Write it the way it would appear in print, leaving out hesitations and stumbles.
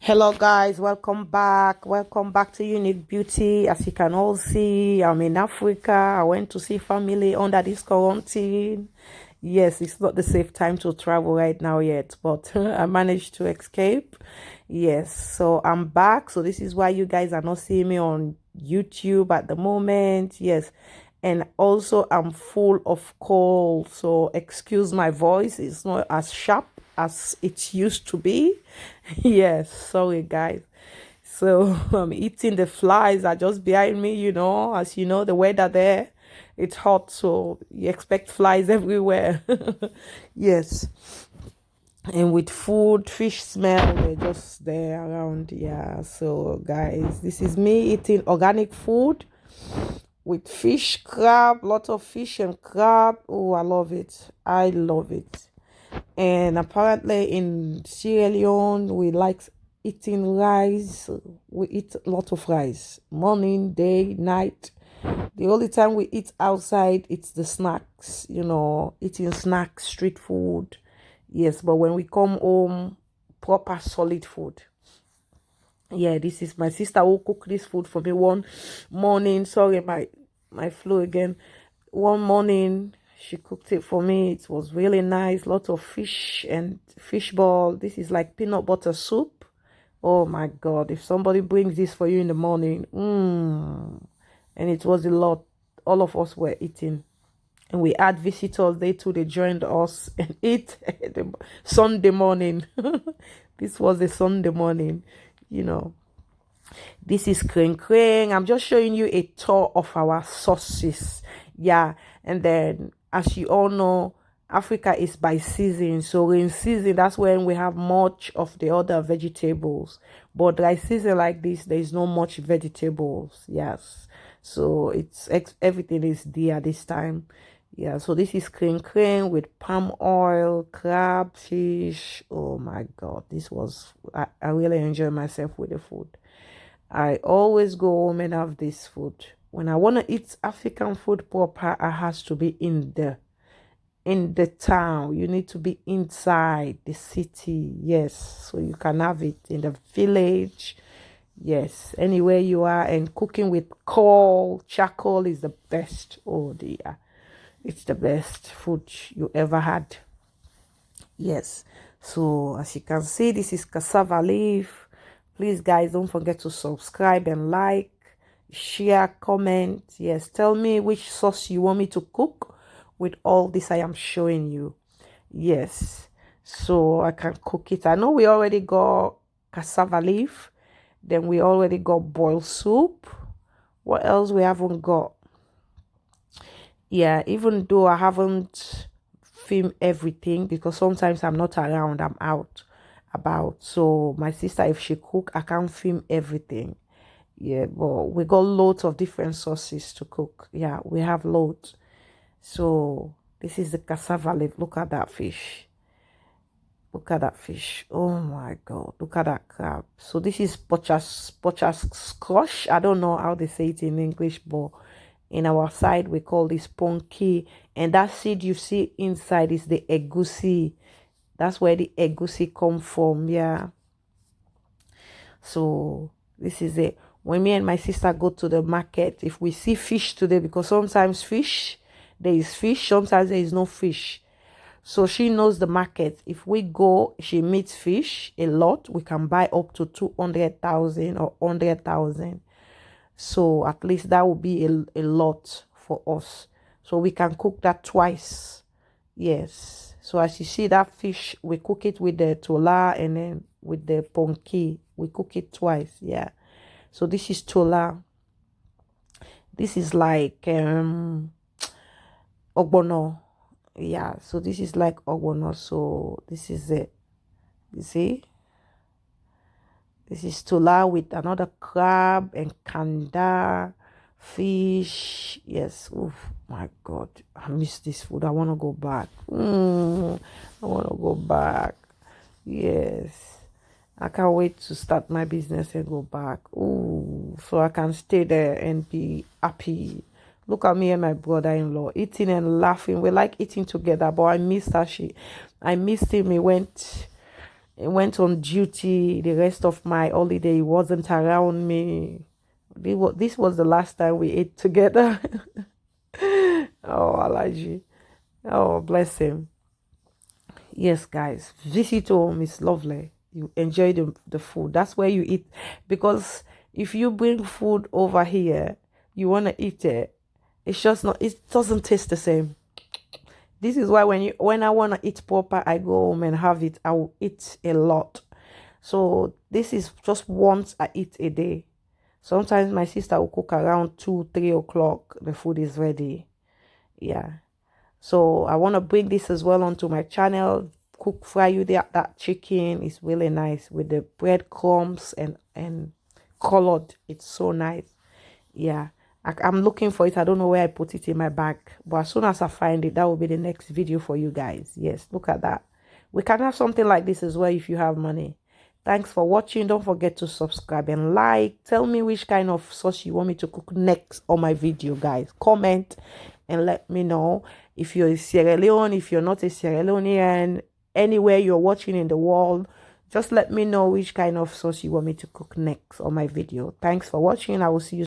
Hello guys, welcome back. Welcome back to Unique Beauty. As you can all see, I'm in Africa. I went to see family under this quarantine. Yes, it's not the safe time to travel right now yet, but I managed to escape. Yes, so I'm back. So this is why you guys are not seeing me on YouTube at the moment. Yes. And also I'm full of cold, so excuse my voice. It's not as sharp as it used to be. Yes, sorry guys. So I'm eating, the flies are just behind me, as you know, the weather there, it's hot, so you expect flies everywhere. Yes. And with food, fish smell, they're just there around. Yeah. So guys, this is me eating organic food with fish, crab, lot of fish and crab. Oh, I love it. I love it. And apparently in Sierra Leone, we like eating rice. We eat a lot of rice, morning, day, night. The only time we eat outside, it's the snacks, eating snacks, street food. Yes, but when we come home, proper solid food. Yeah, this is my sister who cooked this food for me one morning. Sorry, my flu again. One morning she cooked it for me. It was really nice. Lots of fish and fish ball. This is like peanut butter soup. Oh my god, if somebody brings this for you in the morning, and it was a lot. All of us were eating, and we had visitors. They too, they joined us and ate the Sunday morning. This was a Sunday morning, you know. This is crane. I'm just showing you a tour of our sauces. Yeah, and then as you all know, Africa is by season. So in season, that's when we have much of the other vegetables. But dry season like this, there is no much vegetables. Yes, so everything is there this time. Yeah, so this is crane with palm oil, crab, fish. Oh my god, I really enjoy myself with the food. I always go home and have this food. When I want to eat African food proper, I has to be in the town. You need to be inside the city. Yes, so you can have it in the village. Yes, anywhere you are, and cooking with charcoal is the best. Oh dear, it's the best food you ever had. Yes, so as you can see, this is cassava leaf. Please guys, don't forget to subscribe and like, share, comment. Yes, tell me which sauce you want me to cook with all this I am showing you. Yes, so I can cook it. I know we already got cassava leaf, then we already got boiled soup. What else we haven't got? Yeah, even though I haven't film everything, because sometimes I'm not around, I'm out about. So my sister, if she cook, I can't film everything. Yeah, but we got loads of different sauces to cook. Yeah, we have loads. So this is the cassava leaf. Look at that fish. Look at that fish. Oh my god, look at that crab. So this is pochas squash. I don't know how they say it in English, but in our side we call this ponky, and that seed you see inside is the egusi. That's where the egusi come from. Yeah, so this is it. When me and my sister go to the market, if we see fish today, because sometimes there is fish, sometimes there is no fish, so she knows the market. If we go, she meets fish a lot. We can buy up to 200,000 or 100,000. So at least that would be a lot for us. So we can cook that twice. Yes. So as you see that fish, we cook it with the tola, and then with the ponky, we cook it twice. Yeah. So this is tola. This is like ogbono. Yeah. So this is like ogbono. So this is it. You see? This is tola with another crab and kanda, fish. Yes. Oh my god, I miss this food. I want to go back. I want to go back. Yes, I can't wait to start my business and go back. Oh, so I can stay there and be happy. Look at me and my brother-in-law eating and laughing. We like eating together, but I missed her. I missed him. I went on duty. The rest of my holiday he wasn't around me. This was the last time we ate together. Oh, Alaji. Oh, bless him. Yes, guys, visit home is lovely. You enjoy the food. That's where you eat. Because if you bring food over here, you want to eat it. It's just not, it doesn't taste the same. This is why when I want to eat proper, I go home and have it. I will eat a lot. So this is just once I eat a day. Sometimes my sister will cook around 2, 3 o'clock. The food is ready. Yeah. So I want to bring this as well onto my channel. Cook fry you that chicken is really nice with the breadcrumbs and colored. It's so nice. Yeah. I'm looking for it. I don't know where I put it in my bag, but as soon as I find it, that will be the next video for you guys. Yes, look at that. We can have something like this as well if you have money. Thanks for watching. Don't forget to subscribe and like. Tell me which kind of sauce you want me to cook next on my video, guys. Comment and let me know. If you're in Sierra Leone, if you're not a Sierra Leonean, anywhere you're watching in the world, just let me know which kind of sauce you want me to cook next on my video. Thanks for watching. I will see you